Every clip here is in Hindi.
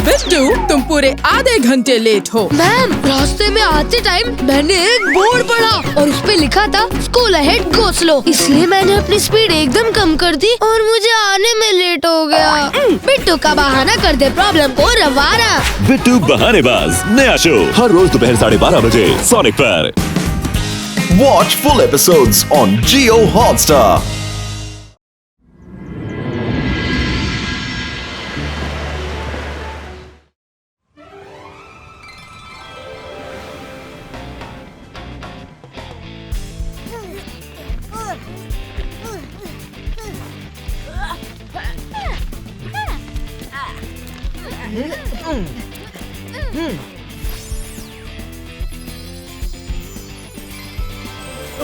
बिट्टू, तुम पूरे आधे घंटे लेट हो। मैम, रास्ते में आते टाइम मैंने एक बोर्ड पढ़ा और उस पे लिखा था स्कूल अहेड गो स्लो, इसलिए मैंने अपनी स्पीड एकदम कम कर दी और मुझे आने में लेट हो गया। बिट्टू का बहाना कर दे प्रॉब्लम को रवाना। बिट्टू बहानेबाज नया शो हर रोज दोपहर 12:30 बजे सोनिक पर। Watch full episodes on Jio Hotstar.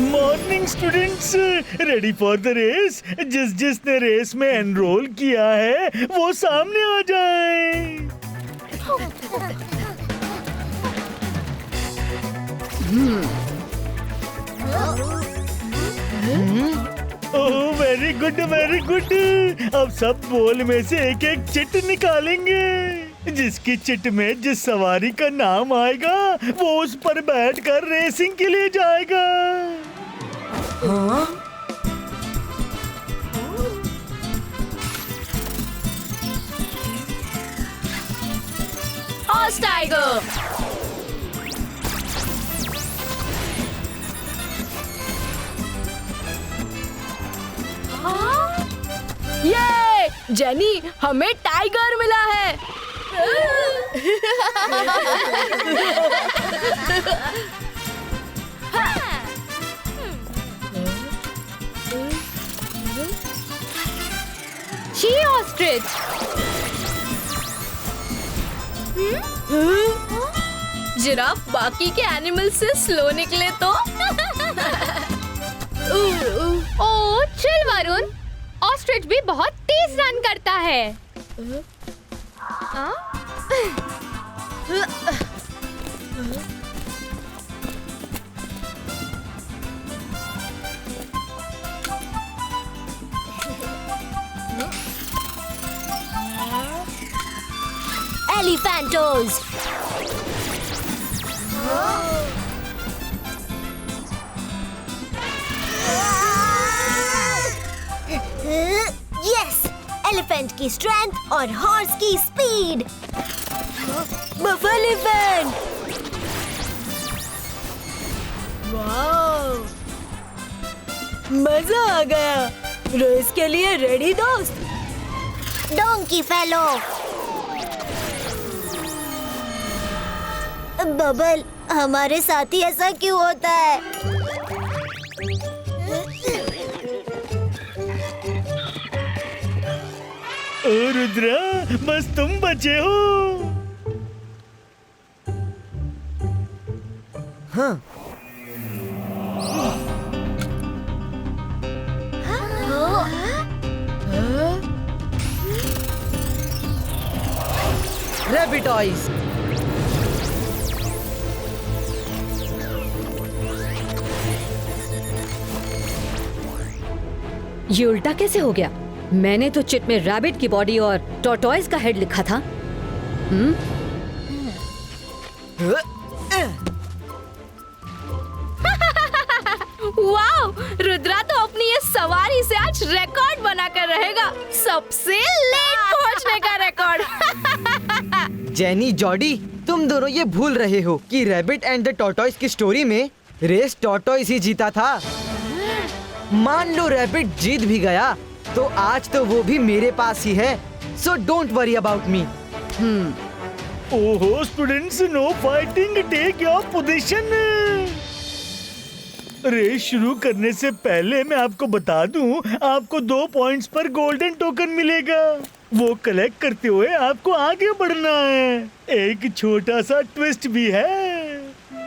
Morning students, ready for the race. जिसने रेस में एनरोल किया है वो सामने आ जाए। Oh very good very good. अब सब बोल में से एक एक चिट निकालेंगे। जिसकी चिट में जिस सवारी का नाम आएगा वो उस पर बैठकर रेसिंग के लिए जाएगा। Horse tiger. ये जेनी, हमें टाइगर मिला है। She ostrich. जिराफ बाकी के एनिमल से स्लो निकले तो। ओह चिल वरुण, ऑस्ट्रिच भी बहुत तेज रन करता है। एलिफेंटोस। यस, एलिफेंट की स्ट्रेंथ और हॉर्स की स्पीड। बफेलिफेंट। वाओ, मजा आ गया। रेस के लिए रेडी दोस्त? Donkey fellow. बबल, हमारे साथ ही ऐसा क्यों होता है? ओ रुद्रा, बस तुम बचे हो। हाँ। रैबिटॉइज। ये उल्टा कैसे हो गया? मैंने तो चिट में रैबिट की बॉडी और टॉर्टॉइज का हेड लिखा था। वाओ, रुद्रा तो अपनी ये सवारी से आज रिकॉर्ड बनाकर रहेगा। सबसे लेट पहुंचने का रिकॉर्ड। जेनी, जॉडी, तुम दोनों ये भूल रहे हो कि रैबिट एंड द टॉर्टॉइज की स्टोरी में रेस टॉर्टॉइज ही जीता था। मान लो रैबिट जीत भी गया तो आज तो वो भी मेरे पास ही है। So don't worry about me. ओहो students, no fighting, take your position. Race शुरू करने से पहले मैं आपको बता दूं, आपको 2 पॉइंट्स पर गोल्डन टोकन मिलेगा। वो कलेक्ट करते हुए आपको आगे बढ़ना है। एक छोटा सा ट्विस्ट भी है,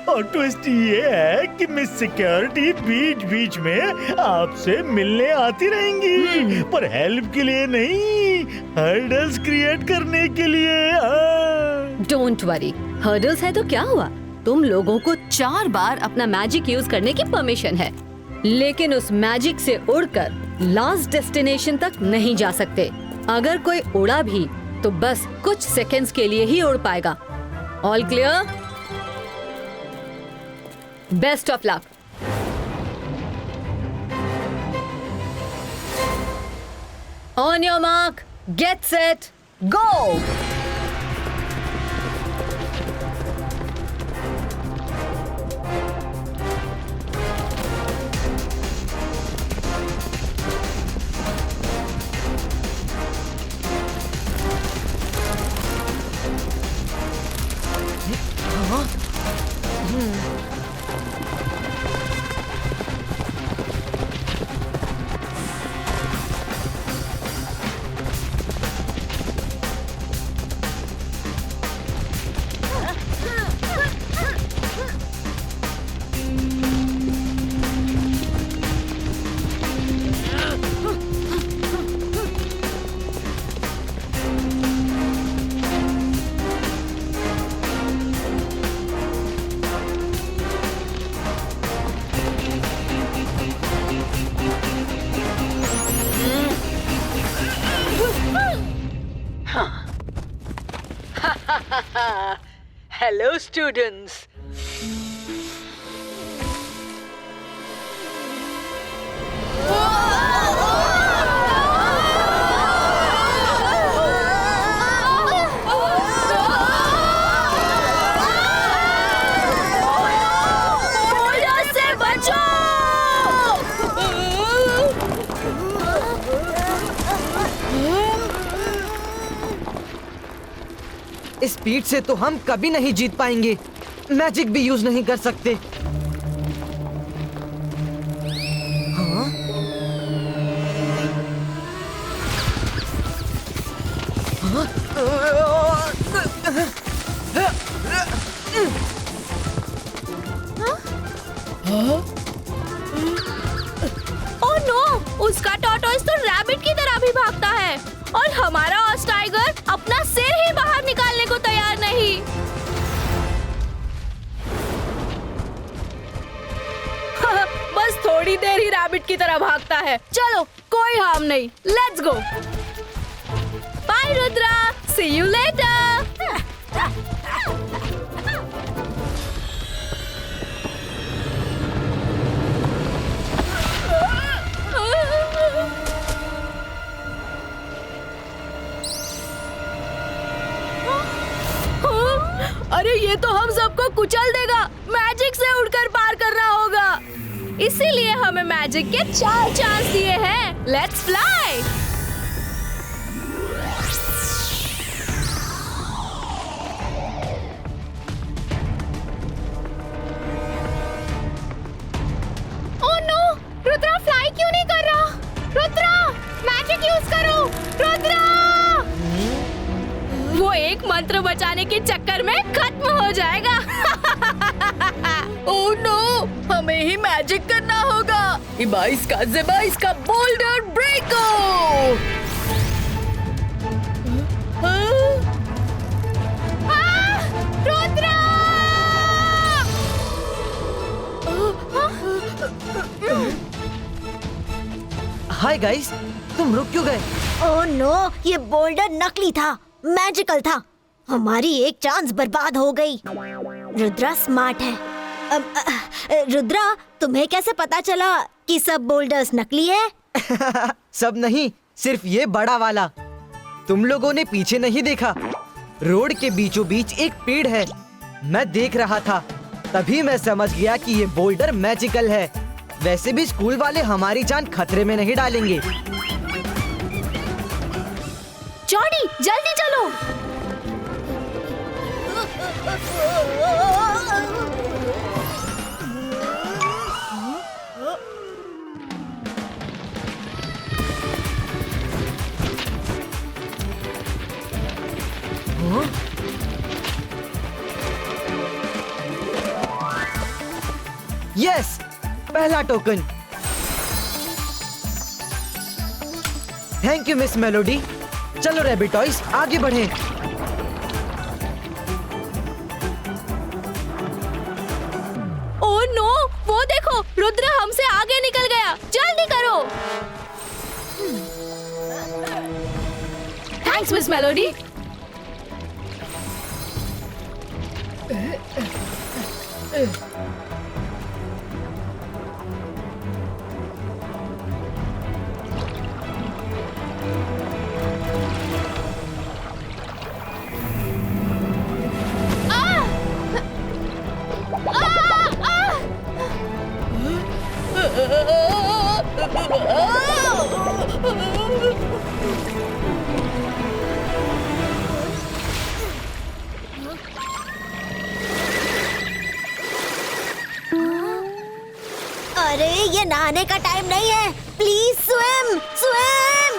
और ट्विस्ट ये है कि मिस सिक्योरिटी बीच बीच में आपसे मिलने आती रहेंगी, पर हेल्प के लिए नहीं, हर्डल्स क्रिएट करने के लिए। डोंट वरी, हर्डल्स है तो क्या हुआ? तुम लोगों को 4 बार अपना मैजिक यूज करने की परमिशन है, लेकिन उस मैजिक से उड़कर लास्ट डेस्टिनेशन तक नहीं जा सकते। अगर कोई उड़ा भी तो बस कुछ सेकंड्स के लिए ही उड़ पाएगा। All clear? Best of luck. On your mark, get set, go. Hello students. Speed से तो हम कभी नहीं जीत पाएंगे। मैजिक भी यूज नहीं कर सकते। हाँ? ओह नो, उसका टॉर्टोइस तो रैबिट की तरह भी भागता है और हमारा ऑस टाइगर अपना सिर ही बाहर निकालने को तैयार नहीं। बस थोड़ी देर ही रैबिट की तरह भागता है। चलो, कोई हार्म नहीं, let's go. Bye Rudra, see you later. अरे ये तो हम सबको कुचल देगा। मैजिक से उड़कर पार करना होगा, इसीलिए हमें मैजिक के 4 चांस दिए हैं। Let's fly. Oh no, Rudra fly क्यों नहीं कर रहा? रुद्रा, मैजिक यूज करो। रुद्रा! वो एक मंत्र बचाने के चक्कर में खत्म हो जाएगा। ओह नो, हमें ही मैजिक करना होगा। इबाइस का ज़ेबाइस का बोल्डर ब्रेको। रुद्रा! हाय गाइस, तुम रुक क्यों गए? ओह नो, ये बोल्डर नकली था, मैजिकल था। हमारी एक चांस बर्बाद हो गई। रुद्रा स्मार्ट है। रुद्रा, तुम्हें कैसे पता चला कि सब बोल्डर्स नकली है? सब नहीं, सिर्फ ये बड़ा वाला। तुम लोगों ने पीछे नहीं देखा? रोड के बीचों बीच एक पेड़ है। मैं देख रहा था, तभी मैं समझ गया कि ये बोल्डर मैजिकल है। वैसे भी स्कूल वाले हमारी जान खतरे में नहीं डालेंगे। जॉनी, जल्दी चलो। यस, पहला token. Thank you miss melody. चलो रैबिट टॉयज, आगे बढ़ें। ओह नो, वो देखो, रुद्र हमसे आगे निकल गया। जल्दी करो। Thanks miss melody. अरे ये नहाने का टाइम नहीं है, प्लीज स्विम स्विम।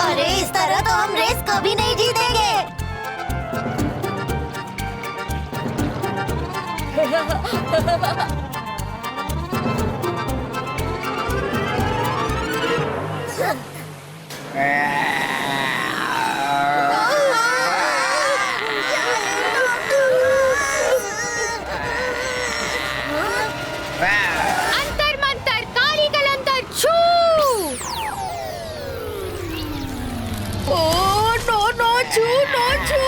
अरे इस तरह तो हम रेस कभी नहीं जीतेंगे। अंतर मंतर काली कलंतर छू। ओ नो नो छू नो छू।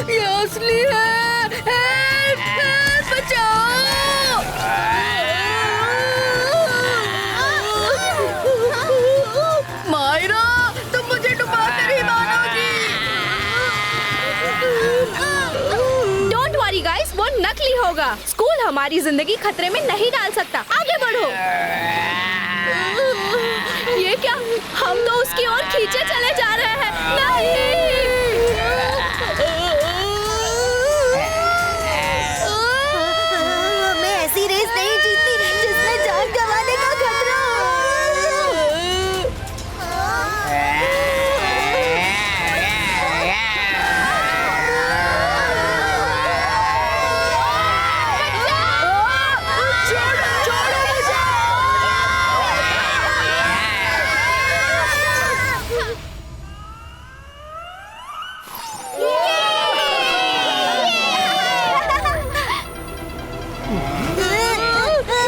ये असली है। हेल्प हेल्प बचाओ। मायरा तुम मुझे डुबा कर ही मारोगी। डोंट वरी गाइस, वो नकली होगा। स्कूल हमारी जिंदगी खतरे में नहीं डाल सकता। आगे बढ़ो। ये क्या, हम तो उसकी ओर खींचे चले जा रहे हैं। नहीं। हमें ऐसी रेस नहीं जीतनी जिसमें जान गंवाने का खतरा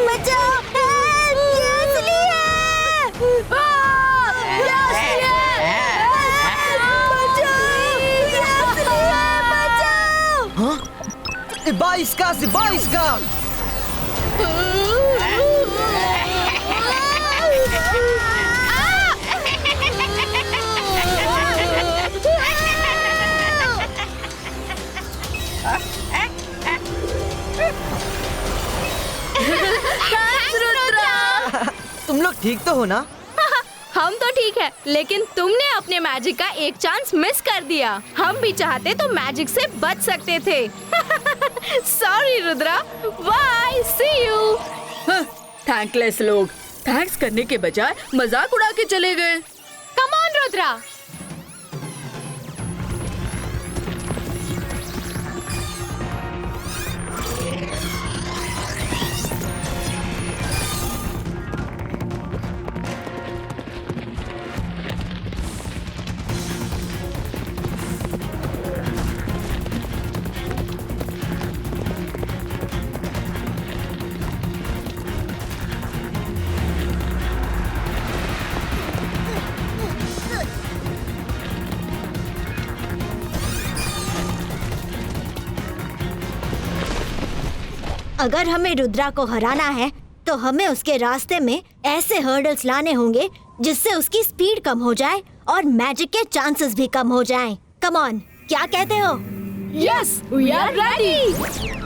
बचाओ, हेल्प, ये असली है। ये असली है। बचाओ, ये असली है, बचाओ। बाईस का से 22 का। तुम लोग ठीक तो हो ना? हम तो ठीक है, लेकिन तुमने अपने मैजिक का एक चांस मिस कर दिया। हम भी चाहते तो मैजिक से बच सकते थे। Sorry Rudra, bye, see you. Thankless लोग थैंक्स करने के बजाय मजाक उड़ा के चले गए। Come on Rudra. अगर हमें रुद्रा को हराना है तो हमें उसके रास्ते में ऐसे हर्डल्स लाने होंगे जिससे उसकी स्पीड कम हो जाए और मैजिक के चांसेस भी कम हो जाएं। कम ऑन, क्या कहते हो? Yes, we are ready.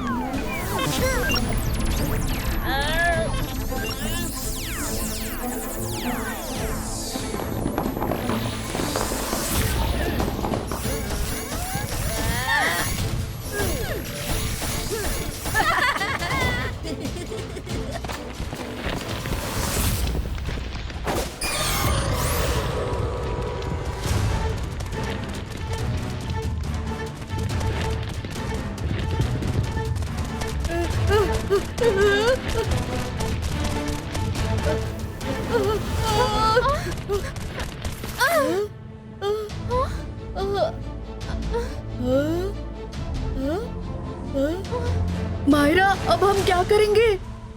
Myra, अब हम क्या करेंगे?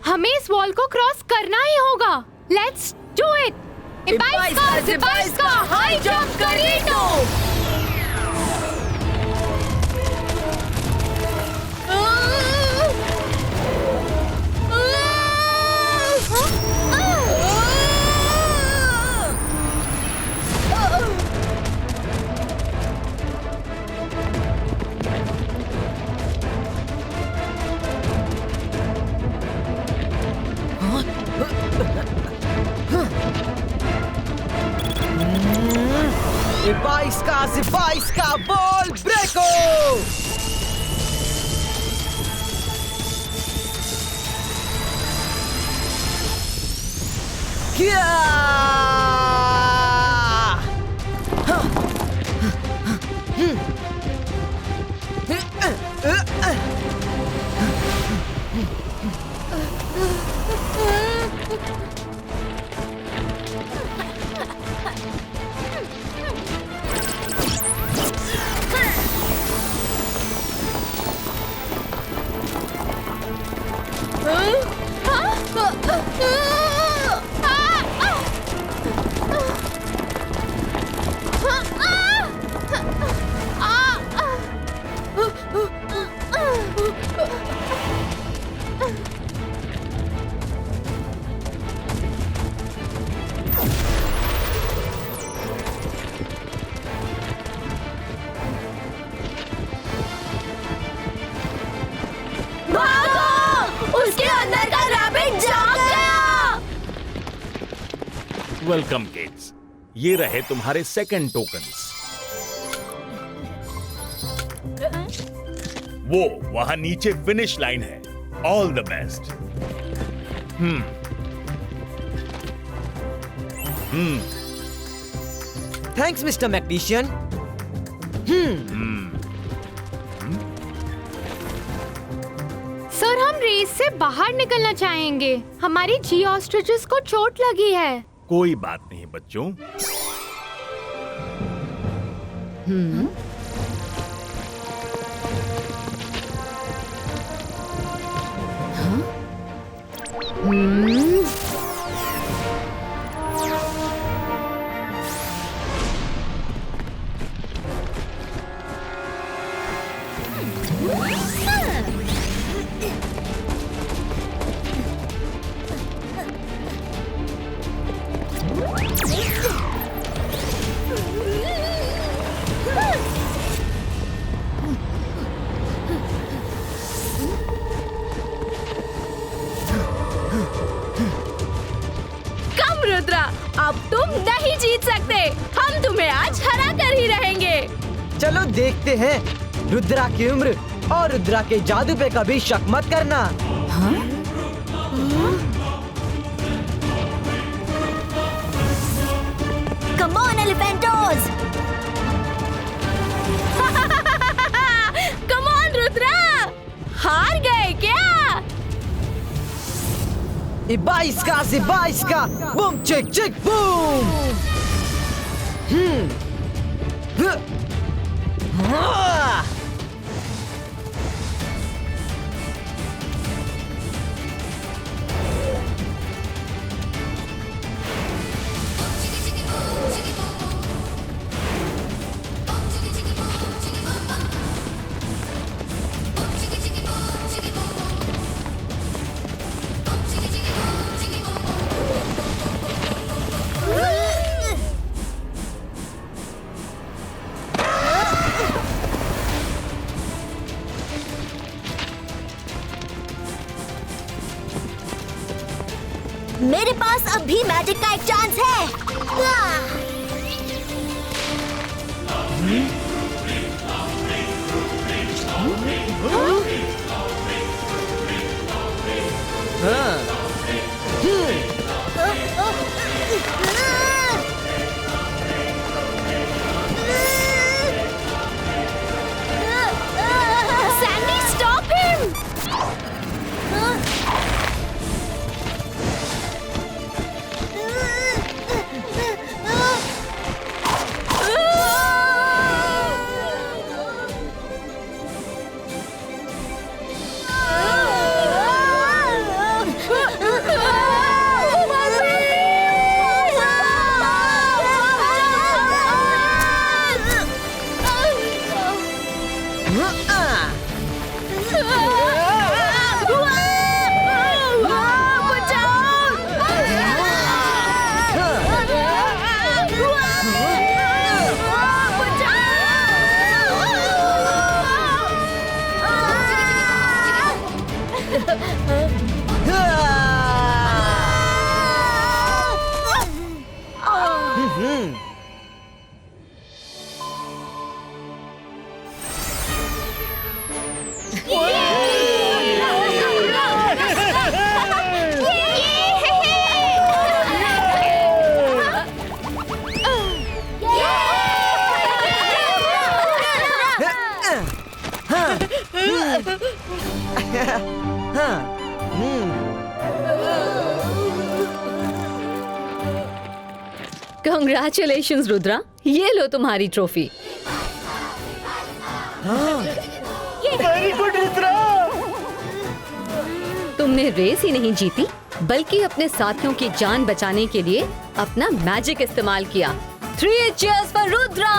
हमें इस वॉल को क्रॉस करना ही होगा। Let's do it. इबाइस का हाई जंप करीटो। इबाइस का बॉल ब्रेको। क्या? वेलकम किड्स, ये रहे तुम्हारे सेकंड टोकन्स। वो वहां नीचे फिनिश लाइन है। All the best. Thanks mister magician. Sir, हम रेस से बाहर निकलना चाहेंगे। हमारी जी ऑस्ट्रिचेस को चोट लगी है। कोई बात नहीं बच्चों। अब तुम नहीं जीत सकते। हम तुम्हें आज हरा कर ही रहेंगे। चलो देखते हैं। रुद्रा की उम्र और रुद्रा के जादू पे कभी शक मत करना। Come on Elephantos. Come on Rudra. हार गए क्या? इबाइस का बूम चिक चिक बूम। मेरे पास अब भी मैजिक का एक चांस है। Sandy, stop him. Congratulations, Rudra, ये लो तुम्हारी ट्रॉफी। Very good Rudra. तुमने रेस ही नहीं जीती, बल्कि अपने साथियों की जान बचाने के लिए अपना मैजिक इस्तेमाल किया। 3 cheers for रुद्रा।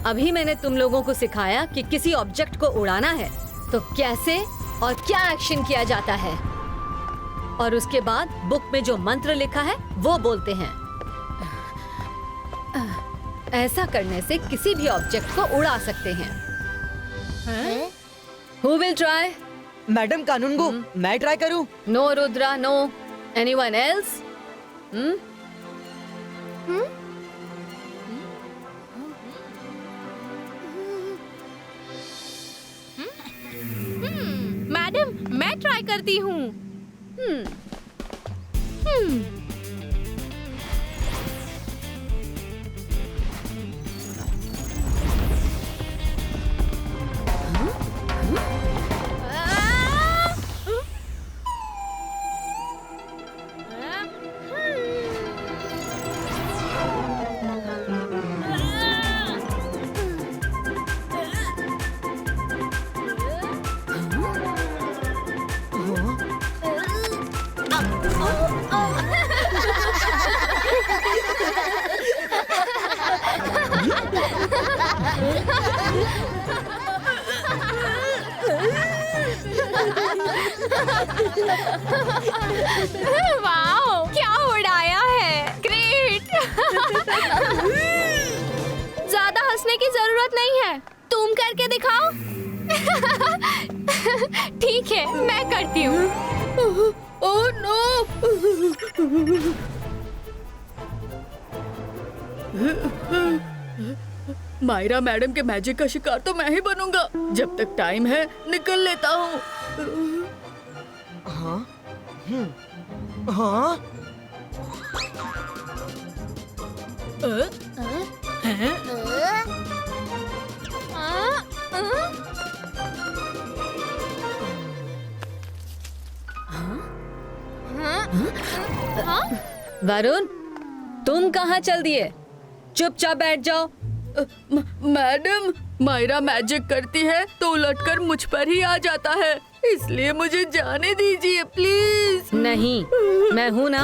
अभी मैंने तुम लोगों को सिखाया कि किसी ऑब्जेक्ट को उड़ाना है तो कैसे और क्या एक्शन किया जाता है, और उसके बाद बुक में जो मंत्र लिखा है वो बोलते हैं। ऐसा करने से किसी भी ऑब्जेक्ट को उड़ा सकते हैं। Who will try? मैडम कानूनगो, मैं ट्राई करूं? No, Rudra, no. Anyone else? Madam, मैं ट्राई करती हूँ। वाओ, क्या उड़ाया है, ग्रेट। ज्यादा हंसने की जरूरत नहीं है, तुम करके दिखाओ। ठीक है, मैं करती हूँ। Oh no. मायरा मैडम के मैजिक का शिकार तो मैं ही बनूंगा। जब तक टाइम है निकल लेता हूँ। हाँ? हाँ? वरुण, तुम कहाँ चल दिए? चुपचाप बैठ जाओ। मैडम, मायरा मैजिक करती है तो उलटकर मुझ पर ही आ जाता है, इसलिए मुझे जाने दीजिए प्लीज। नहीं, मैं हूँ ना,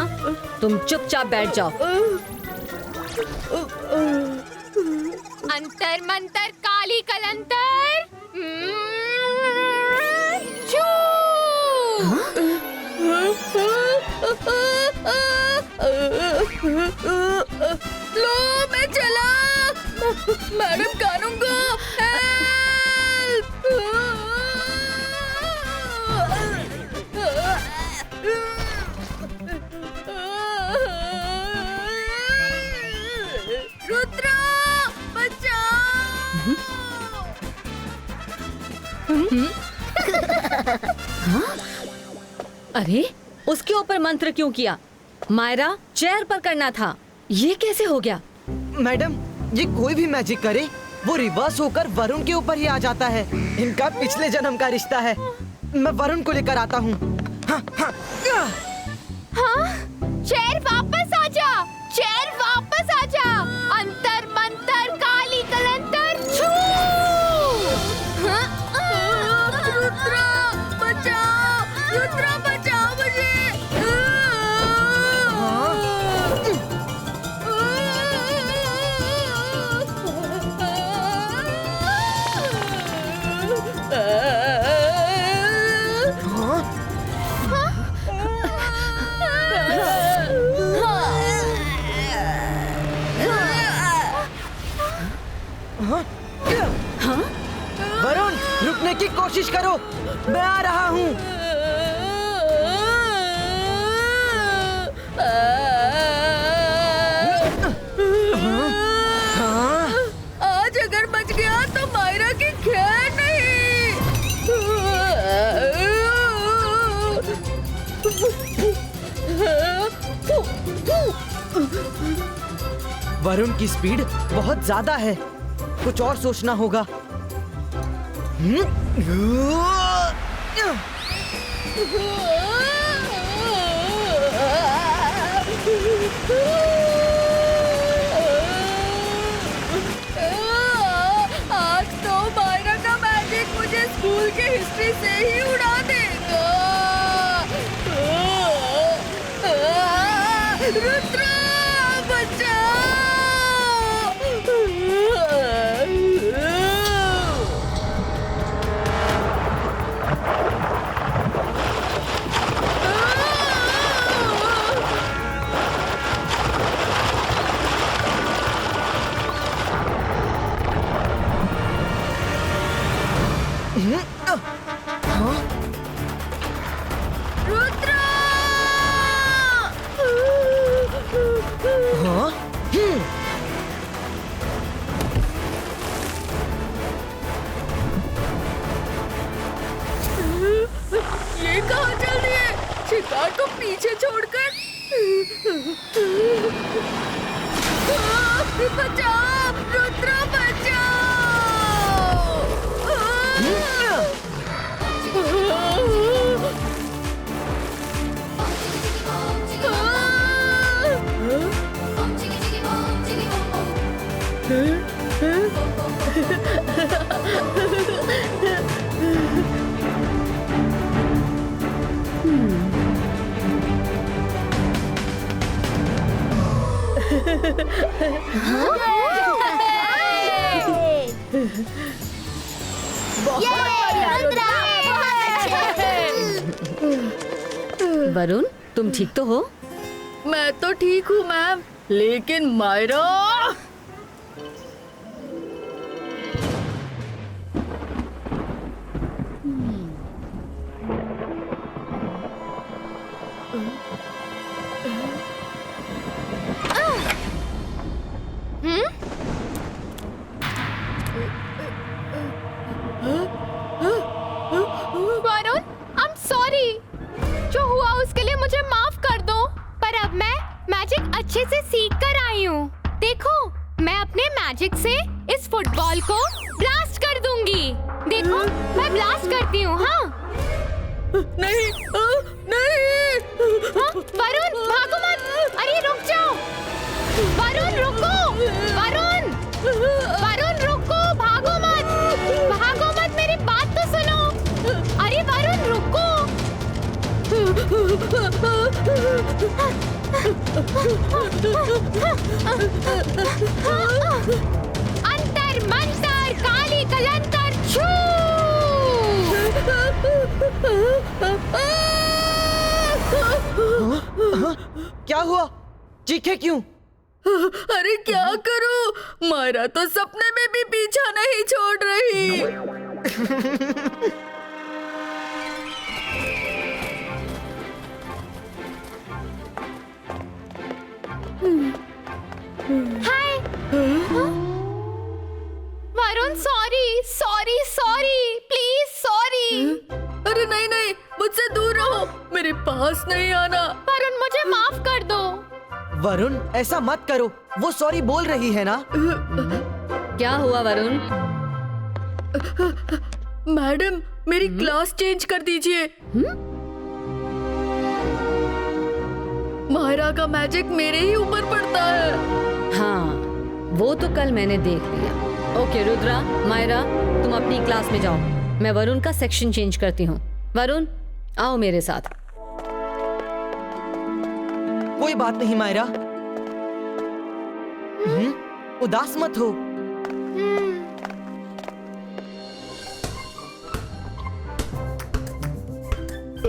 तुम चुपचाप बैठ जाओ। अंतर मंतर काली कलंतर। लो, मैं चला। मैडम कानूनगो, हेल्प। रुद्रा, बचाओ। अरे, उसके ऊपर मंत्र क्यों किया? मायरा, चेयर पर करना था। ये कैसे हो गया? मैडम, ये कोई भी मैजिक करे वो रिवर्स होकर वरुण के ऊपर ही आ जाता है। इनका पिछले जन्म का रिश्ता है। मैं वरुण को लेकर आता हूँ। हाँ, हाँ, हाँ? चेयर वापस आजा, चेयर वापस आजा। अंतर मंतर काली कलंतर छू। की कोशिश करो। मैं आ रहा हूँ। आज अगर बच गया तो मायरा की खैर नहीं। वरुण की स्पीड बहुत ज्यादा है, कुछ और सोचना होगा। आज तो मायरा का मैजिक मुझे स्कूल के हिस्ट्री से ही उड़ा देगा। रुद्रा बचाओ! रुद्रा! ये कहाँ चल दिए? शिकार को पीछे छोड़कर। बचाओ! रुद्रा बचाओ! वरुण, तुम ठीक तो हो? मैं तो ठीक हूँ मैम, लेकिन Myra Varun, I am sorry. जो हुआ उसके लिए मुझे माफ कर दो, पर अब मैं मैजिक अच्छे से सीख कर आई हूँ। देखो, मैं अपने मैजिक से इस फुटबॉल को ब्लास्ट कर दूंगी। देखो, मैं ब्लास्ट करती हूँ। हाँ नहीं नहीं। हाँ? वरुण, भागो मत। अरे रुक जाओ। वरुण रुको। वरुण, वरुण रुको, भागो मत। भागो मत, मेरी बात तो सुनो। अरे वरुण रुको। अंतर मंतर काली कलंतर छू। क्या हुआ? चीखे क्यों? अरे क्या करूं? मायरा तो सपने में भी पीछा नहीं छोड़ रही। Hi. Varun, sorry sorry sorry, please sorry. अरे नहीं नहीं, मुझसे दूर रहो, मेरे पास नहीं आना। वरुण, मुझे माफ कर दो। वरुण, ऐसा मत करो, वो सॉरी बोल रही है ना। क्या हुआ वरुण? मैडम, मेरी क्लास चेंज कर दीजिए। मायरा का मैजिक मेरे ही ऊपर पड़ता है। हाँ, वो तो कल मैंने देख लिया। ओके रुद्रा, मायरा, तुम अपनी क्लास में जाओ। मैं वरुण का सेक्शन चेंज करती हूँ। वरुण, आओ मेरे साथ। कोई बात नहीं मायरा, उदास मत हो।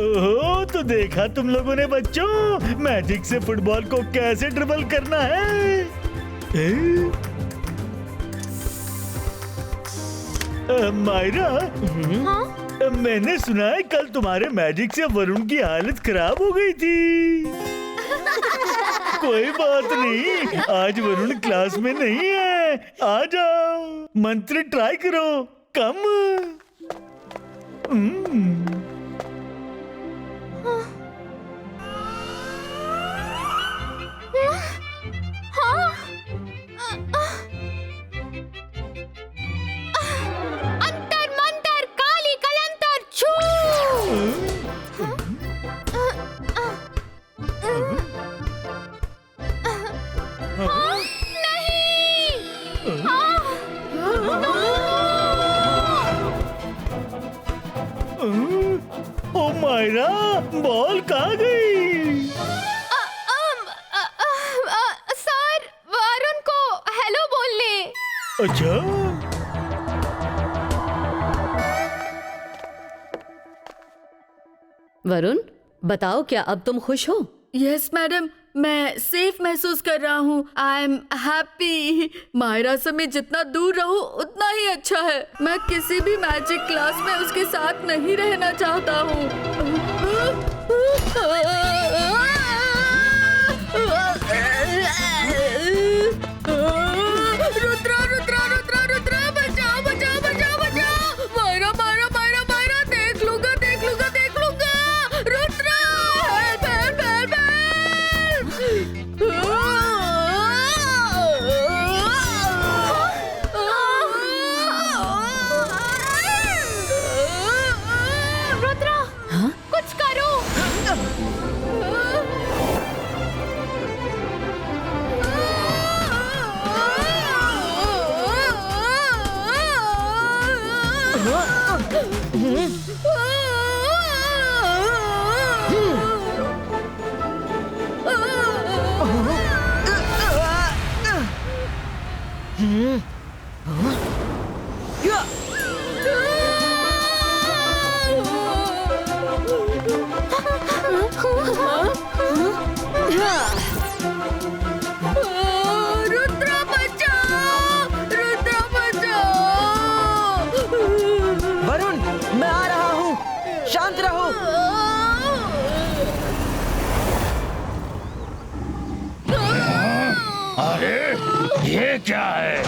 ओहो, तो देखा तुम लोगों ने बच्चों, मैजिक से फुटबॉल को कैसे ड्रिबल करना है। मायरा, मैंने सुना है कल तुम्हारे मैजिक से वरुण की हालत खराब हो गई थी। कोई बात नहीं, आज वरुण क्लास में नहीं है। आ जाओ, मंत्र ट्राई करो। कम। अंतर मंतर काली कलंतर छू। ओ मायरा, बॉल कहाँ गई? सर, वरुण को हेलो बोलने। अच्छा, वरुण, बताओ क्या अब तुम खुश हो? यस मैडम, मैं सेफ महसूस कर रहा हूँ। I am happy. मायरा से मैं जितना दूर रहूँ उतना ही अच्छा है। मैं किसी भी मैजिक क्लास में उसके साथ नहीं रहना चाहता हूँ। रुद्रा रुद्रा रुद्रा रुद्रा, बचाओ बचाओ बचाओ बचाओ। मायरा मायरा मायरा मायरा, देख लूंगा देख लूंगा देख लूंगा। Rudra, help help help Rudra, कुछ करो। रुद्रा बचाओ, रुद्रा बचाओ। वरुण, मैं आ रहा हूँ, शांत रहो। अरे ये क्या है?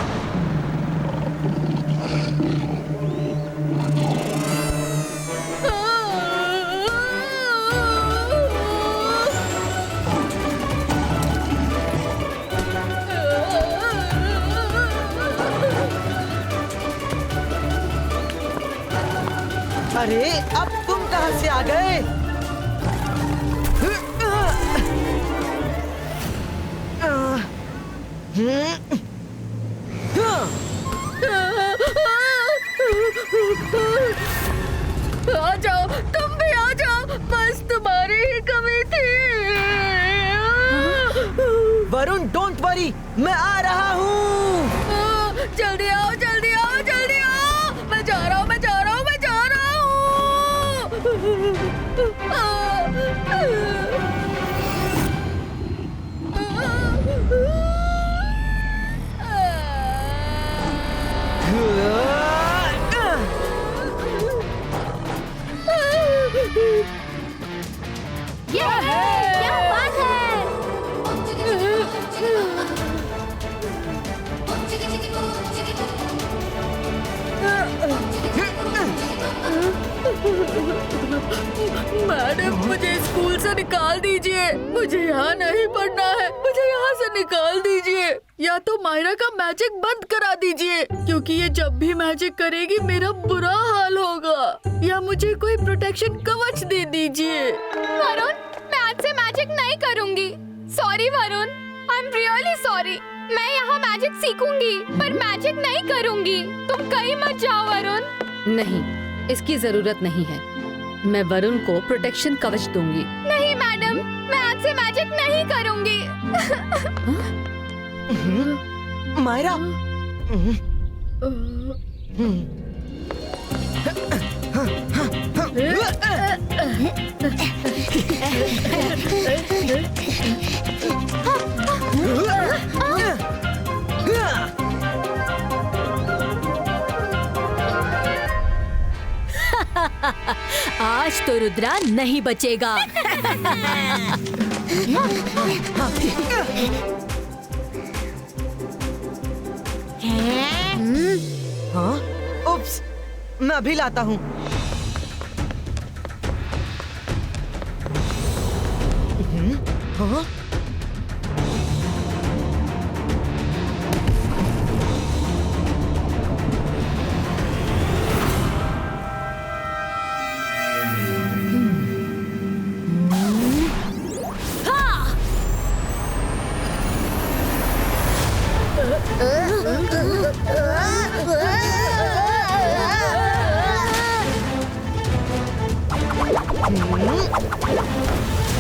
अरे, अब तुम कहाँ से आ गए? आ जाओ, तुम भी आ जाओ, बस तुम्हारी ही कमी थी। वरुण, डोंट वरी, मैं आ रहा हूँ। जल्दी आओ जल्दी आओ जल्दी आओ। मैं जा रहा हूँ मैं जा रहा हूँ मैं जा रहा क्या बात है? मैडम, मुझे स्कूल से निकाल दीजिए। मुझे यहाँ नहीं पढ़ना है। मुझे यहाँ से निकाल दीजिए, या तो मायरा का मैजिक बंद करा दीजिए, क्योंकि ये जब भी मैजिक करेगी मेरा बुरा हाल होगा। या मुझे कोई प्रोटेक्शन कवच दे दीजिए। वरुण, मैं आज से मैजिक नहीं करूँगी। Sorry Varun, I am really sorry. मैं यहाँ मैजिक सीखूंगी, पर मैजिक नहीं करूँगी। तुम कहीं मत जाओ वरुण। नहीं, इसकी जरूरत नहीं है। मैं वरुण को प्रोटेक्शन कवच दूंगी। नहीं मैडम, मैं आज से मैजिक नहीं करूँगी। मायरा, आज तो रुद्रा नहीं बचेगा। हाँ? उप्स, मैं अभी लाता हूँ। हाँ?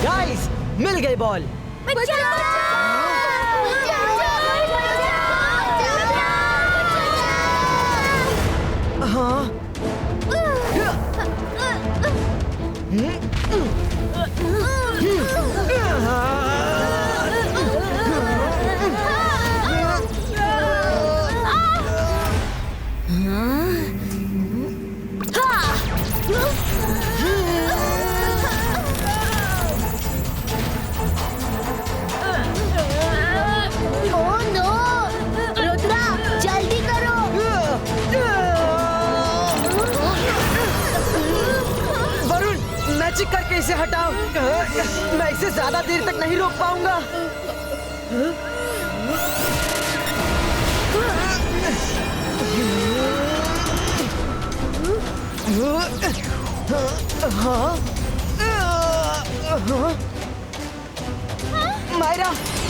गाइस, मिल गई बॉल। हाँ? ओह नो! रुद्रा, जल्दी करो। वरुण, मैजिक करके इसे हटाओ। मैं इसे ज्यादा देर तक नहीं रोक पाऊंगा। मायरा,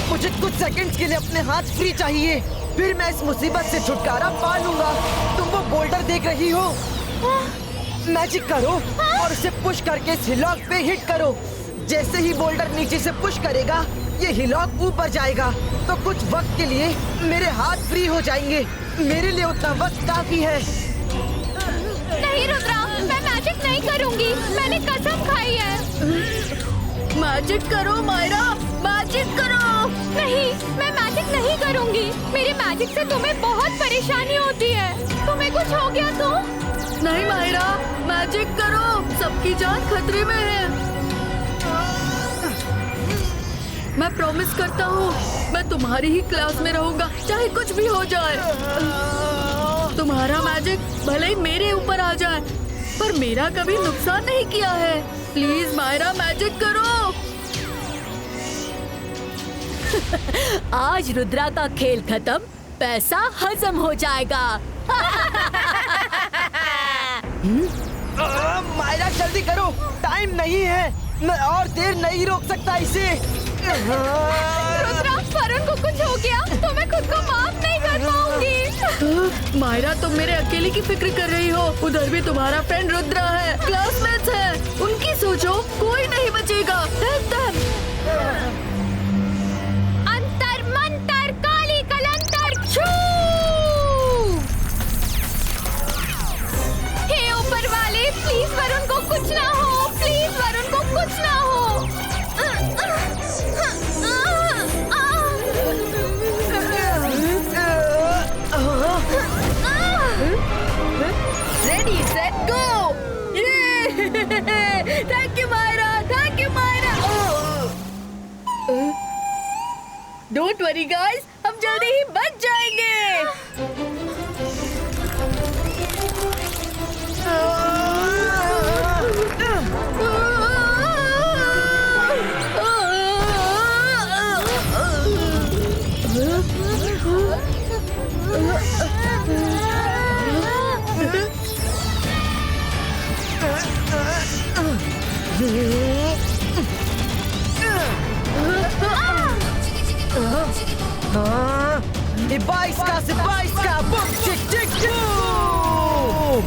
मुझे कुछ सेकंड्स के लिए अपने हाथ फ्री चाहिए, फिर मैं इस मुसीबत से छुटकारा पा लूंगा। तुम वो बोल्डर देख रही हो? मैजिक करो और उसे पुश करके इस हिलॉक पे हिट करो। जैसे ही बोल्डर नीचे से पुश करेगा, ये हिलॉक ऊपर जाएगा। तो कुछ वक्त के लिए मेरे हाथ फ्री हो जाएंगे। मेरे लिए उतना वक्त काफी है। नहीं रुद्रा, मैं मैजिक नहीं करूंगी। मैंने कसम खाई है। मैजिक करो मायरा, मैजिक करो। नहीं, मैं मैजिक नहीं करूंगी। मेरी मैजिक से तुम्हें बहुत परेशानी होती है। तुम्हें कुछ हो गया तो? नहीं मायरा, मैजिक करो, सबकी जान खतरे में है। मैं प्रॉमिस करता हूँ, मैं तुम्हारी ही क्लास में रहूंगा, चाहे कुछ भी हो जाए। तुम्हारा मैजिक भले ही मेरे ऊपर आ जाए, पर मेरा कभी नुकसान नहीं किया है। प्लीज मायरा, मैजिक करो। आज रुद्रा का खेल खत्म, पैसा हजम हो जाएगा। मायरा, जल्दी करो, टाइम नहीं है। मैं और देर नहीं रोक सकता इसे। रुद्रा, वरुण को कुछ हो गया तो मैं खुद को माफ नहीं कर पाऊंगी। मायरा, तुम मेरे अकेले की फिक्र कर रही हो। उधर भी तुम्हारा फ्रेंड रुद्रा है, क्लासमेट्स है, उनकी सोचो, कोई नहीं बचेगा। अंतर मंतर काली कलंतर छू। हे ऊपर वाले, प्लीज वरुण को कुछ ना हो। प्लीज वरुण को कुछ ना हो। Ready set go. Thank you Myra, thank you Myra. Don't worry guys, हम जल्दी ही बच जाएंगे। Ibaiska, boom, tick, tick, boom!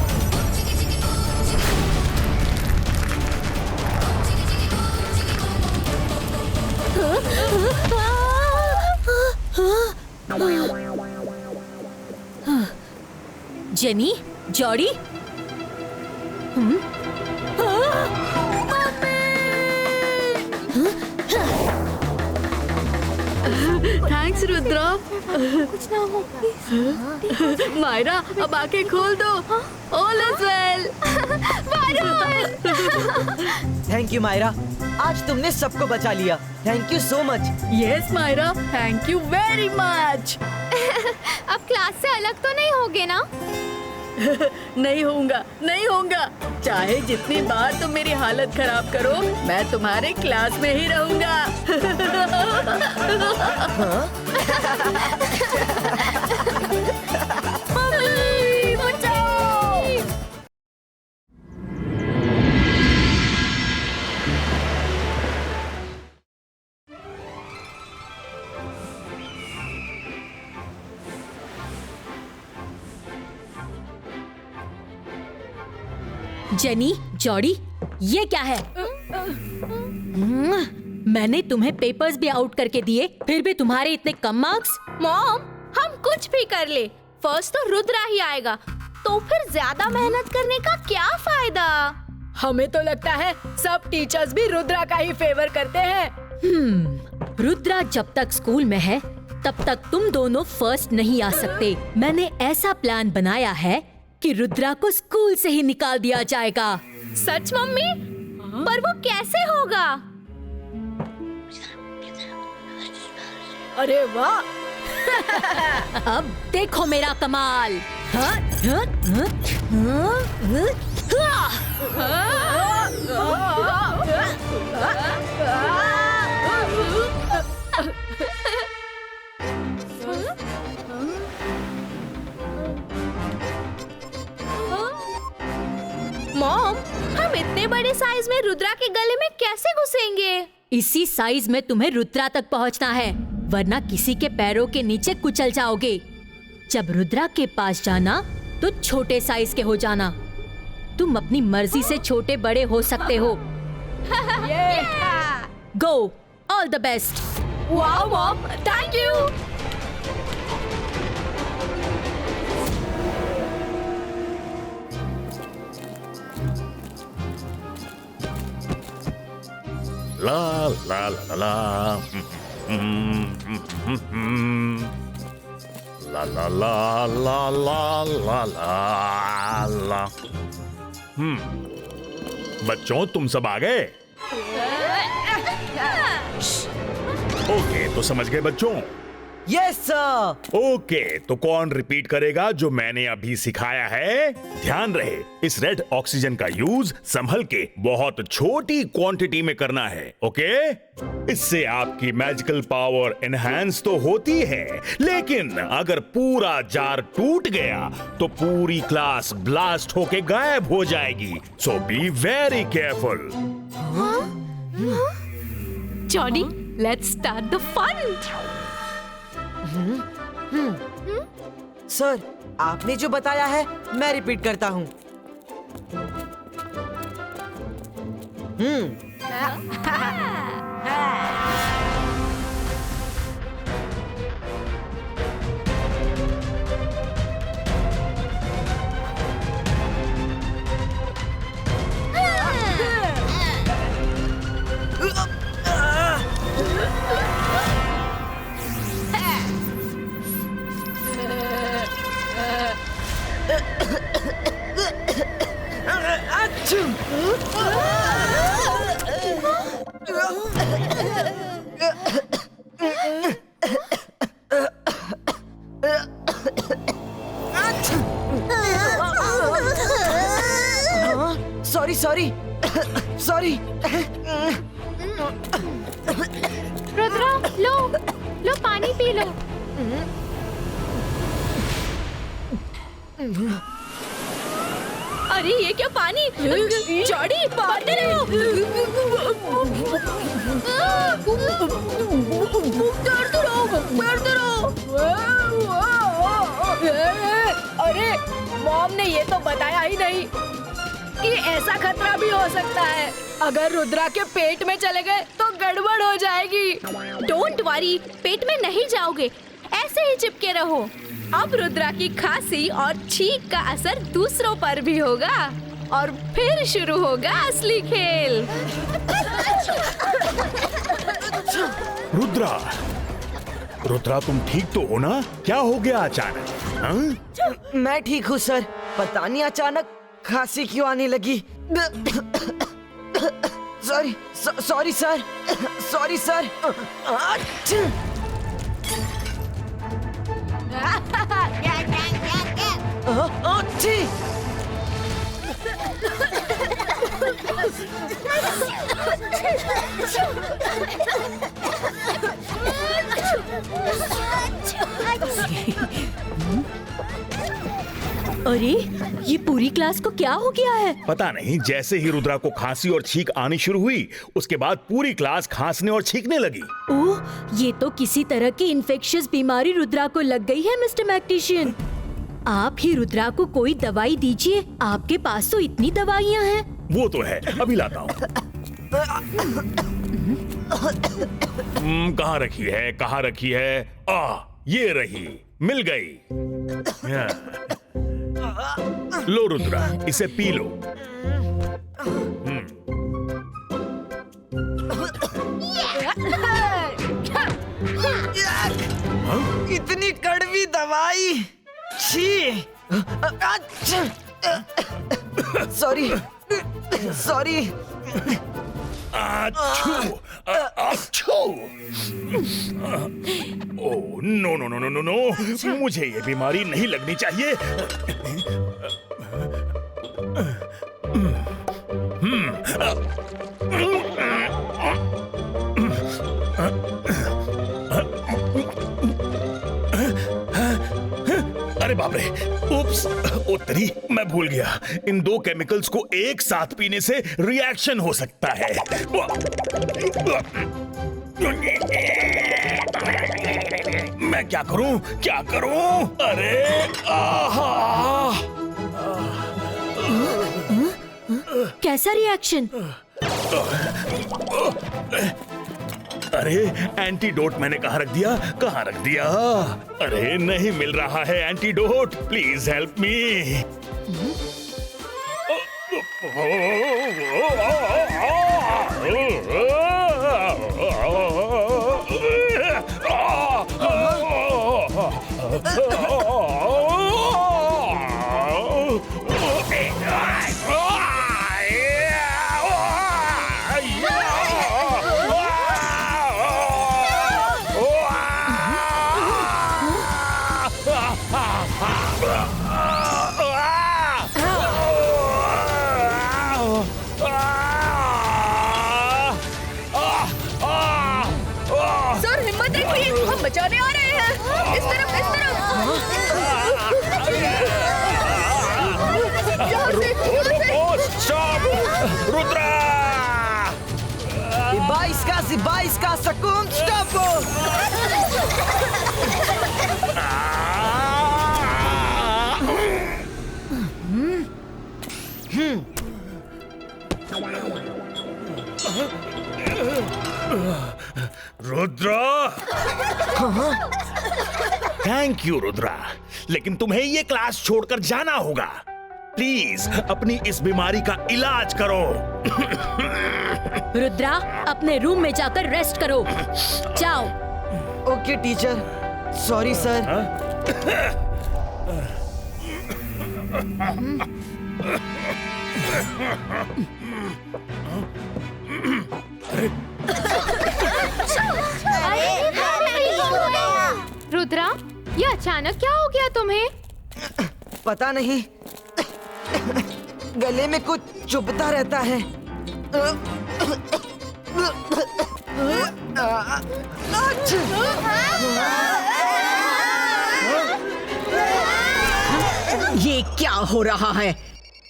Jenny, Jodie, thanks Rudra. कुछ ना हो प्लीज। मायरा, अब आंखें खोल दो। All is well. Varun! Thank you Myra, आज तुमने सबको बचा लिया। Thank you so much. Yes Myra, thank you very much. अब क्लास से अलग तो नहीं होगे ना? नहीं होऊंगा, नहीं होऊंगा। चाहे जितनी बार तुम मेरी हालत खराब करो, मैं तुम्हारे क्लास में ही रहूंगा। मम्मी, बचाओ! जेनी, जॉडी, ये क्या है? मैंने तुम्हें पेपर्स भी आउट करके दिए, फिर भी तुम्हारे इतने कम मार्क्स। मॉम, हम कुछ भी कर ले, फर्स्ट तो रुद्रा ही आएगा, तो फिर ज्यादा मेहनत करने का क्या फायदा? हमें तो लगता है सब टीचर्स भी रुद्रा का ही फेवर करते हैं। रुद्रा जब तक स्कूल में है, तब तक तुम दोनों फर्स्ट नहीं आ सकते। मैंने ऐसा प्लान बनाया है कि रुद्रा को स्कूल से ही निकाल दिया जाएगा। सच मम्मी? पर वो कैसे होगा? अरे वाह! अब देखो मेरा कमाल। मॉम, हम इतने बड़े साइज में रुद्रा के गले में कैसे घुसेंगे? इसी साइज में तुम्हें रुद्रा तक पहुंचना है, वरना किसी के पैरों के नीचे कुचल जाओगे। जब रुद्रा के पास जाना तो छोटे साइज के हो जाना। तुम अपनी मर्जी से छोटे बड़े हो सकते हो। Go, all the best. Wow mom, thank you. ला ला ला ला ला ला ला ला ला ला ला ला। बच्चों, तुम सब आ गए? ओके, तो समझ गए बच्चों? Yes sir. ओके, तो कौन रिपीट करेगा जो मैंने अभी सिखाया है? ध्यान रहे, इस रेड ऑक्सीजन का यूज संभल के बहुत छोटी क्वांटिटी में करना है। ओके? इससे आपकी मैजिकल पावर एनहांस तो होती है, लेकिन अगर पूरा जार टूट गया तो पूरी क्लास ब्लास्ट होके गायब हो जाएगी। So be very careful. Johnny, let's start the fun. Sir, आपने जो बताया है मैं रिपीट करता हूँ। Sorry sorry. रुद्रा, लो पानी पी लो। अरे ये क्या पानी? जॉनी, मारते रहो। अरे मॉम ने ये तो बताया ही नहीं कि ऐसा खतरा भी हो सकता है। अगर रुद्रा के पेट में चले गए तो गड़बड़ हो जाएगी। डोंट वरी, पेट में नहीं जाओगे, ऐसे ही चिपके रहो। अब रुद्रा की खांसी और छींक का असर दूसरों पर भी होगा और फिर शुरू होगा असली खेल। रुद्रा, तुम ठीक तो हो ना? क्या हो गया अचानक? हाँ? मैं ठीक हूँ सर, पता नहीं अचानक खांसी क्यों आने लगी। Sorry sir, sorry sir. अरे ये पूरी क्लास को क्या हो गया है? पता नहीं, जैसे ही रुद्रा को खांसी और छींक आनी शुरू हुई, उसके बाद पूरी क्लास खांसने और छींकने लगी। ओह, ये तो किसी तरह की इन्फेक्शियस बीमारी रुद्रा को लग गई है मिस्टर मैक्टिशियन। आप ही रुद्रा को कोई दवाई दीजिए, आपके पास तो इतनी दवाइयाँ हैं। वो तो है, अभी लाता हूँ। कहाँ रखी है, कहाँ रखी है? ये रही, मिल गई। लो रुद्रा, इसे पी लो। इतनी कड़वी दवाई, छी। Sorry sorry. Oh no no no no no no, मुझे ये बीमारी नहीं लगनी चाहिए। अरे बाप रे, उप्स, उत्तरी, मैं भूल गया। इन दो केमिकल्स को एक साथ पीने से रिएक्शन हो सकता है। मैं क्या करूं, क्या करूं? अरे कैसा रिएक्शन? अरे एंटीडोट मैंने कहाँ रख दिया, कहाँ रख दिया? अरे नहीं मिल रहा है antidote, please help me. Sir हिम्मत रखिए, हम बचाने आ रहे हैं। इस तरफ, इस तरफ। Stop Rudra! Ibais ka secund, stop! Rudra! Thank you Rudra, लेकिन तुम्हें ये क्लास छोड़कर जाना होगा। प्लीज अपनी इस बीमारी का इलाज करो। रुद्रा, अपने रूम में जाकर रेस्ट करो। जाओ। Okay teacher, sorry sir. Rudra, ये अचानक क्या हो गया तुम्हें? पता नहीं, गले में कुछ चुभता रहता है। ये क्या हो रहा है?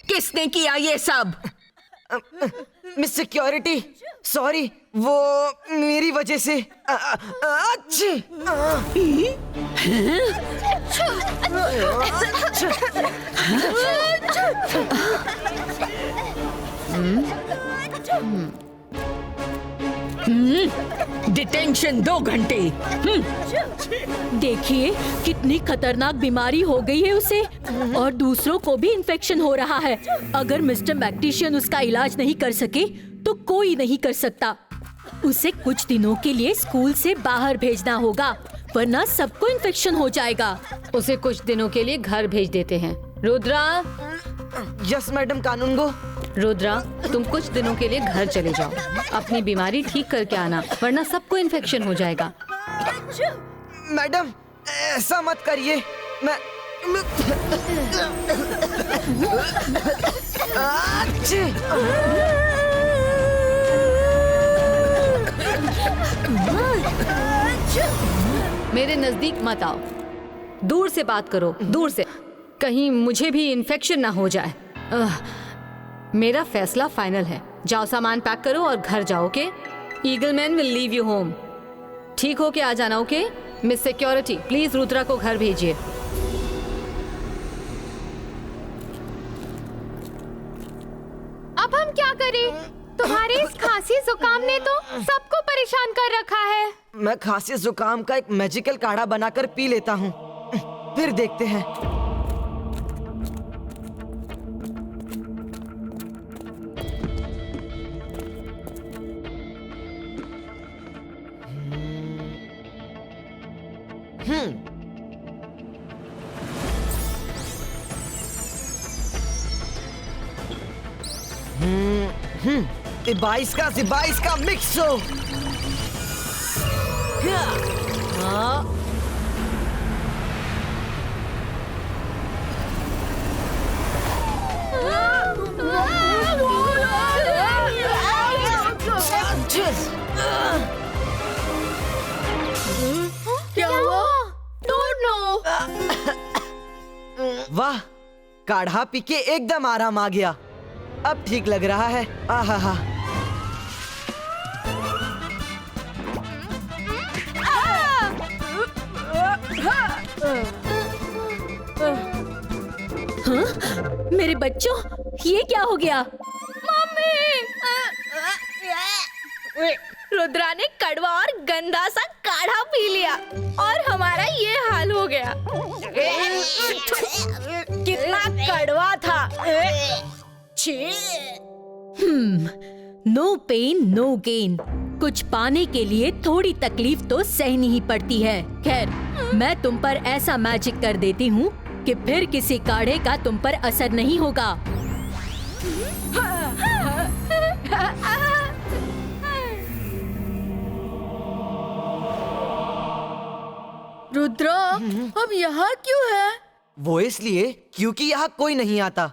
किसने किया ये सब? मिस सिक्योरिटी, सॉरी, वो मेरी वजह से। डिटेंशन 2 घंटे। देखिए कितनी खतरनाक बीमारी हो गई है उसे, और दूसरों को भी इन्फेक्शन हो रहा है। अगर मिस्टर मैक्टिशियन उसका इलाज नहीं कर सके तो कोई नहीं कर सकता। उसे कुछ दिनों के लिए स्कूल से बाहर भेजना होगा, वरना सबको इन्फेक्शन हो जाएगा। उसे कुछ दिनों के लिए घर भेज देते हैं। रुद्रा! यस मैडम कानूनगो। रुद्रा, तुम कुछ दिनों के लिए घर चले जाओ। अपनी बीमारी ठीक करके आना, वरना सबको इन्फेक्शन हो जाएगा। मैडम, ऐसा मत करिए। मैं मेरे नजदीक मत आओ, दूर से बात करो, दूर से, कहीं मुझे भी इन्फेक्शन ना हो जाए। मेरा फैसला फाइनल है। जाओ, सामान पैक करो और घर जाओ। Okay? Eagle man will leave you home. ठीक हो के आ जाना। Okay? Miss security, please Rudra को घर भेजिए। अब हम क्या करें? तुम्हारे इस खांसी जुकाम ने तो सबको परेशान कर रखा है। मैं खांसी जुकाम का एक मैजिकल काढ़ा बनाकर पी लेता हूँ, फिर देखते हैं। बाईस का मिक्स हो। क्या हुआ? Don't know. वाह, काढ़ा पी के एकदम आराम आ गया। अब ठीक लग रहा है। आहा। मेरे बच्चों, ये क्या हो गया? मम्मी! रुद्रा ने कड़वा और गंदा सा काढ़ा पी लिया और हमारा ये हाल हो गया। कितना कड़वा था। No pain no gain. कुछ पाने के लिए थोड़ी तकलीफ तो सहनी ही पड़ती है। खैर, मैं तुम पर ऐसा मैजिक कर देती हूँ कि फिर किसी काढ़े का तुम पर असर नहीं होगा। रुद्रा, हम यहाँ क्यों है? वो इसलिए क्योंकि यहाँ कोई नहीं आता।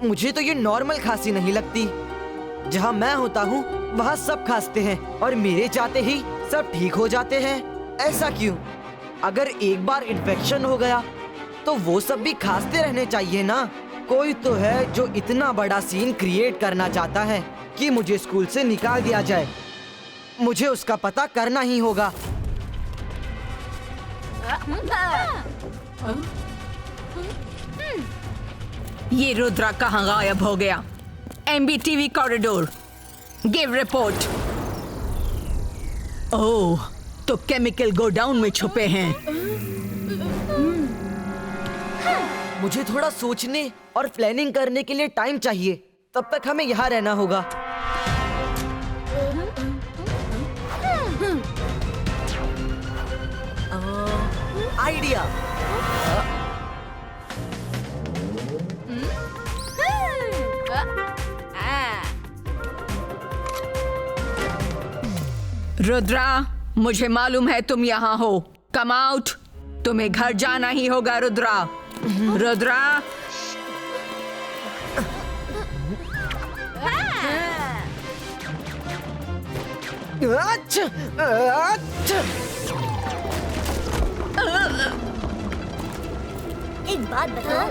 मुझे तो ये नॉर्मल खांसी नहीं लगती। जहाँ मैं होता हूँ वहाँ सब खांसते हैं और मेरे जाते ही सब ठीक हो जाते हैं। ऐसा क्यों? अगर एक बार इन्फेक्शन हो गया तो वो सब भी खांसते रहने चाहिए ना। कोई तो है जो इतना बड़ा सीन क्रिएट करना चाहता है कि मुझे स्कूल से निकाल दिया जाए। मुझे उसका पता करना ही होगा। ये रुद्रा कहाँ गायब हो गया? MBTV corridor, give report. Oh, तो केमिकल गोडाउन में छुपे हैं। मुझे थोड़ा सोचने और प्लानिंग करने के लिए टाइम चाहिए। तब तक हमें यहाँ रहना होगा। आइडिया। रुद्रा, मुझे मालूम है तुम यहाँ हो। Come out. तुम्हें घर जाना ही होगा रुद्रा। रुद्रा, अच्छा, अच्छा। एक बात बताओ।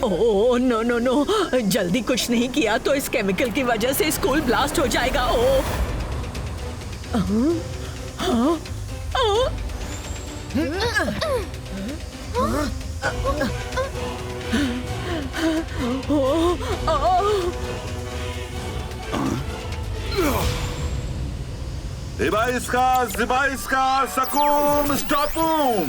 ओह नो नो नो, जल्दी कुछ नहीं किया तो इस केमिकल की वजह से स्कूल ब्लास्ट हो जाएगा। Zibaiska, Sakum, Stopum!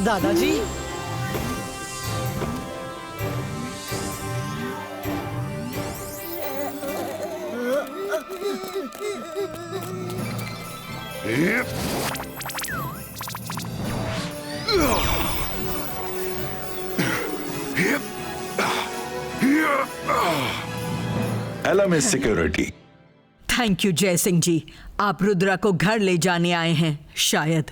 दादाजी। LMS security. थैंक यू जय सिंह जी, आप रुद्रा को घर ले जाने आए हैं शायद।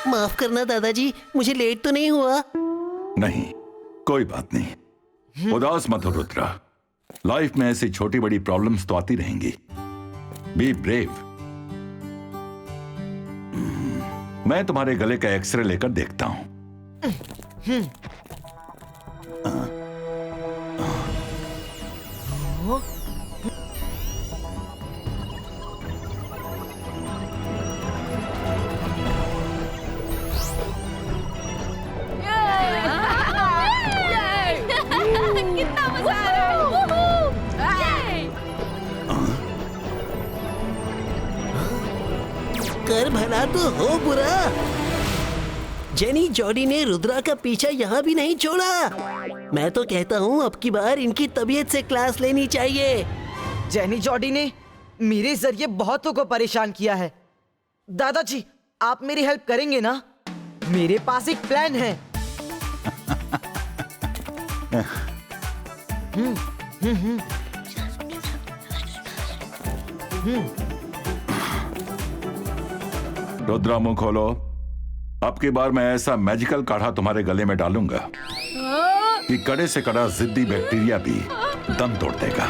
माफ करना दादाजी, मुझे लेट तो नहीं हुआ? नहीं, कोई बात नहीं। उदास मत हो रुद्रा, लाइफ में ऐसी छोटी बड़ी प्रॉब्लम्स तो आती रहेंगी। Be brave. मैं तुम्हारे गले का एक्सरे लेकर देखता हूं। कितना मजा आ रहा है। कर भला तो हो बुरा। जेनी जॉडी ने रुद्रा का पीछा यहाँ भी नहीं छोड़ा। मैं तो कहता हूँ अब की बार इनकी तबीयत से क्लास लेनी चाहिए। जेनी जॉडी ने मेरे जरिए बहुतों को परेशान किया है। दादाजी, आप मेरी हेल्प करेंगे ना? मेरे पास एक प्लान है। रुद्रा मुंह खोलो। अब की बार मैं ऐसा मैजिकल काढ़ा तुम्हारे गले में डालूंगा कि कड़े से कड़ा जिद्दी बैक्टीरिया भी दम तोड़ देगा।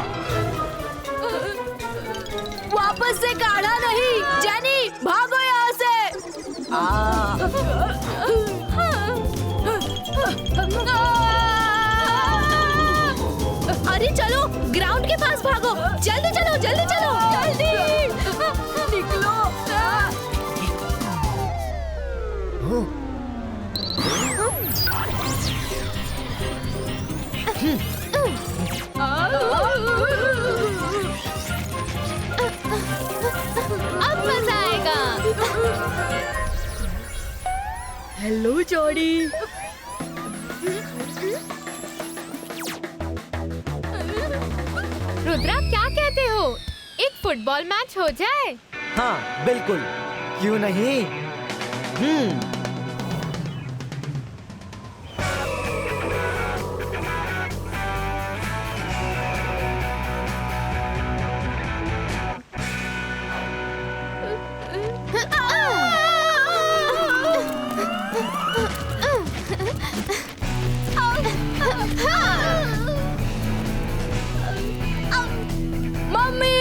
वापस से काढ़ा नहीं, जेनी भागो यहाँ से। अरे चलो ग्राउंड के पास भागो, जल्दी चलो जल्दी चलो जल्दी निकलो। अब मजा आएगा। Hello Jordi. रुद्रा, क्या कहते हो? एक फुटबॉल मैच हो जाए? हाँ बिल्कुल, क्यों नहीं। मम्मी!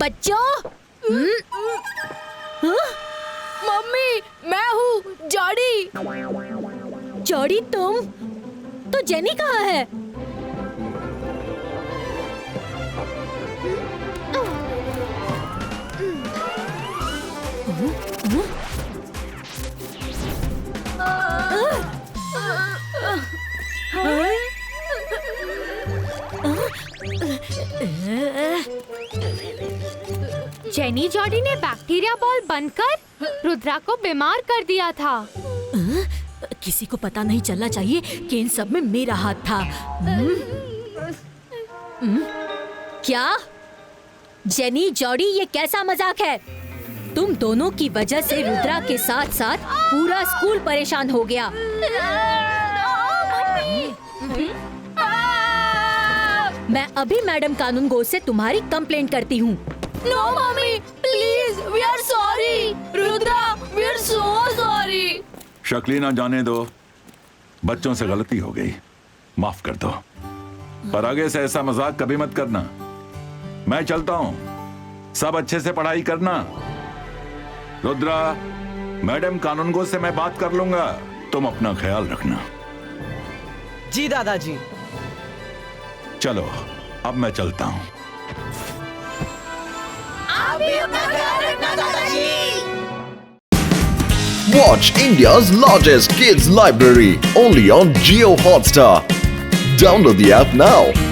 बच्चों, मम्मी, मैं हूँ जॉडी। जॉडी तुम? तो जेनी कहाँ है? जेनी जॉडी ने बैक्टीरिया बॉल बनकर रुद्रा को बीमार कर दिया था। किसी को पता नहीं चलना चाहिए कि इन सब में मेरा हाथ था। क्या जेनी जॉडी, ये कैसा मजाक है? तुम दोनों की वजह से रुद्रा के साथ साथ पूरा स्कूल परेशान हो गया। अभी मैडम कानून गो से तुम्हारी कंप्लेंट करती हूँ। No mummy please, we are sorry. Rudra, we are so sorry. शक्ली ना जाने दो, बच्चों से गलती हो गई, माफ कर दो। पर आगे से ऐसा मजाक कभी मत करना। मैं चलता हूँ, सब अच्छे से पढ़ाई करना। रुद्रा, मैडम कानूनगो से मैं बात कर लूंगा, तुम अपना ख्याल रखना। जी दादाजी। चलो अब मैं चलता हूँ। Watch India's largest kids library only on Jio Hotstar. Download the app now.